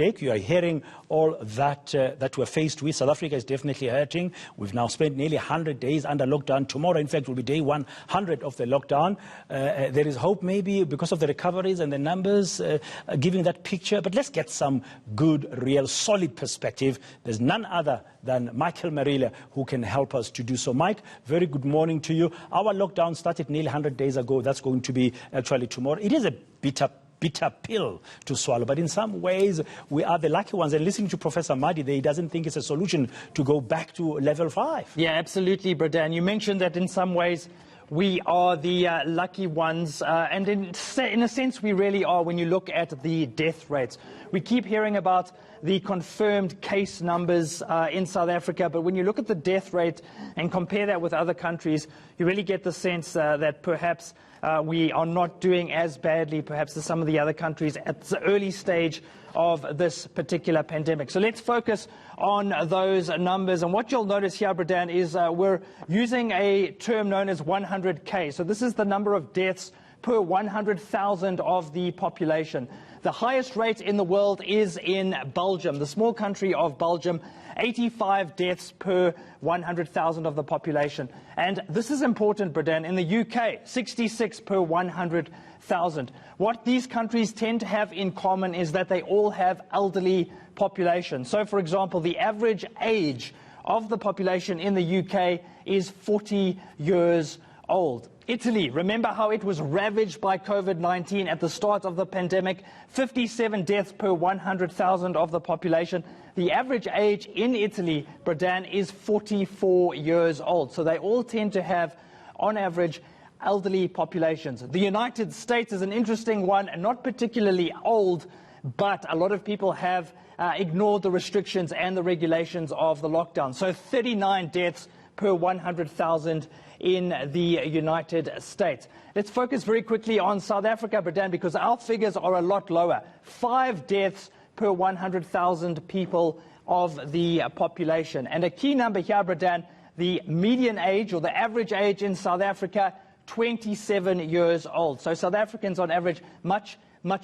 mistake. You are hearing all that that we're faced with. South Africa is definitely hurting. We've now spent nearly 100 days under lockdown. Tomorrow, in fact, will be day 100 of the lockdown. There is hope maybe because of the recoveries and the numbers giving that picture. But let's get some good, real, solid perspective. There's none other than Michael Marillier who can help us to do so. Mike, very good morning to you. Our lockdown started nearly 100 days ago. That's going to be actually tomorrow. It is a bitter pill to swallow, but in some ways we are the lucky ones. And listening to Professor Madi there, he doesn't think it's a solution to go back to level 5. Yeah, absolutely, Bradan. You mentioned that in some ways we are the lucky ones, and in a sense we really are when you look at the death rates. We keep hearing about the confirmed case numbers in South Africa, but when you look at the death rate and compare that with other countries, you really get the sense that perhaps we are not doing as badly perhaps as some of the other countries at the early stage of this particular pandemic. So let's focus on those numbers. And what you'll notice here, Bradan, is we're using a term known as 100K. So this is the number of deaths per 100,000 of the population. The highest rate in the world is in Belgium, the small country of Belgium, 85 deaths per 100,000 of the population. And this is important, Bradan. In the UK, 66 per 100,000. What these countries tend to have in common is that they all have elderly population. So, for example, the average age of the population in the UK is 40 years old. Italy, remember how it was ravaged by COVID-19 at the start of the pandemic? 57 deaths per 100,000 of the population. The average age in Italy, Bradan, is 44 years old. So they all tend to have, on average, elderly populations. The United States is an interesting one, and not particularly old, but a lot of people have ignored the restrictions and the regulations of the lockdown. So 39 deaths per 100,000 in the United States. Let's focus very quickly on South Africa, Bradan, because our figures are a lot lower. 5 deaths per 100,000 people of the population. And a key number here, Bradan, the median age or the average age in South Africa, 27 years old. So South Africans on average much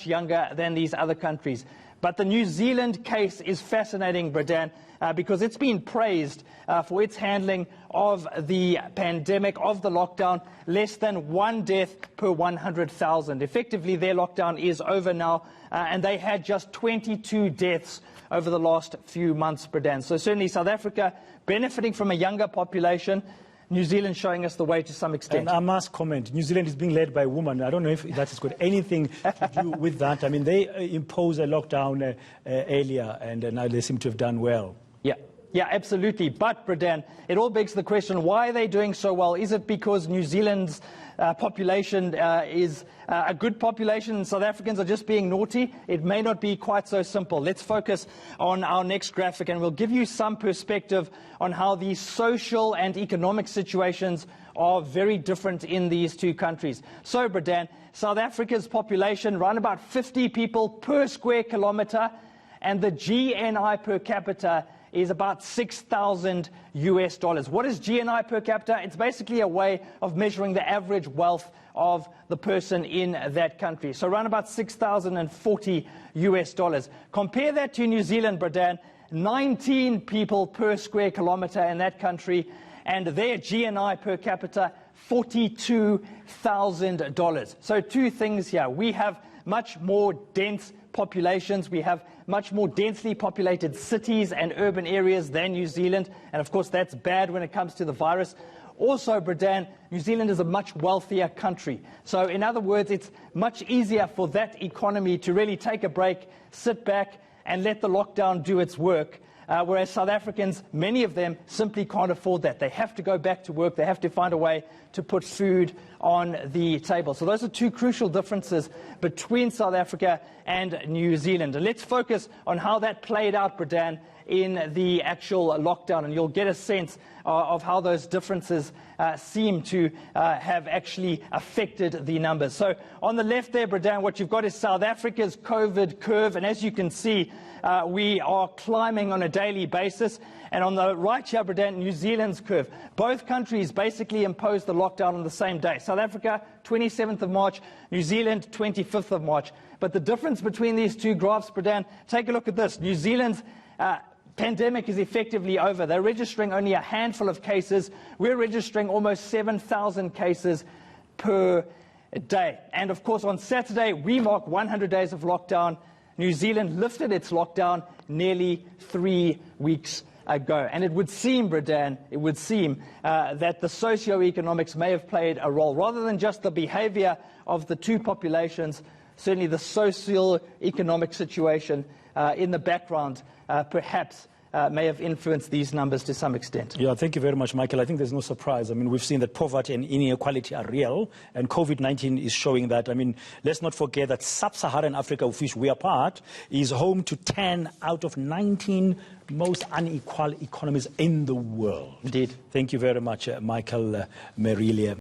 younger than these other countries. But the New Zealand case is fascinating, Bradan, because it's been praised for its handling of the pandemic, of the lockdown, less than 1 death per 100,000. Effectively, their lockdown is over now, and they had just 22 deaths over the last few months, Bradan. So certainly South Africa benefiting from a younger population, New Zealand showing us the way to some extent. And I must comment, New Zealand is being led by a woman. I don't know if that has got anything to do with that. I mean, they imposed a lockdown earlier, and now they seem to have done well. Yeah, absolutely. But, Bradan, it all begs the question, why are they doing so well? Is it because New Zealand's population is a good population and South Africans are just being naughty? It may not be quite so simple. Let's focus on our next graphic, and we'll give you some perspective on how the social and economic situations are very different in these two countries. So, Bradan, South Africa's population, around about 50 people per square kilometre, and the GNI per capita is about $6,000 US. What is GNI per capita? It's basically a way of measuring the average wealth of the person in that country. So around about $6,040 US. Compare that to New Zealand, Bradan, 19 people per square kilometre in that country, and their GNI per capita, $42,000. So two things here. We have much more dense populations. We have much more densely populated cities and urban areas than New Zealand. And of course, that's bad when it comes to the virus. Also, Bradan, New Zealand is a much wealthier country. So in other words, it's much easier for that economy to really take a break, sit back and let the lockdown do its work. Whereas South Africans, many of them simply can't afford that. They have to go back to work. They have to find a way to put food on the table. So those are two crucial differences between South Africa and New Zealand. And let's focus on how that played out, Bradan, in the actual lockdown. And you'll get a sense of how those differences seem to have actually affected the numbers. So on the left there, Bradan, what you've got is South Africa's COVID curve, and as you can see, we are climbing on a daily basis. And on the right here, Bradan, New Zealand's curve. Both countries basically imposed the lockdown on the same day. South Africa, 27th of March, New Zealand, 25th of March. But the difference between these two graphs, Bradan, take a look at this. New Zealand's pandemic is effectively over. They're registering only a handful of cases. We're registering almost 7,000 cases per day. And of course, on Saturday, we mark 100 days of lockdown. New Zealand lifted its lockdown nearly 3 weeks ago. And it would seem, Bradan, that the socio-economics may have played a role. Rather than just the behavior of the two populations, certainly the socio-economic situation in the background perhaps may have influenced these numbers to some extent. Yeah, thank you very much, Michael. I think there's no surprise. I mean, we've seen that poverty and inequality are real, and COVID-19 is showing that. I mean, let's not forget that sub-Saharan Africa, of which we are part, is home to 10 out of 19 most unequal economies in the world. Indeed. Thank you very much, Michael Marillier.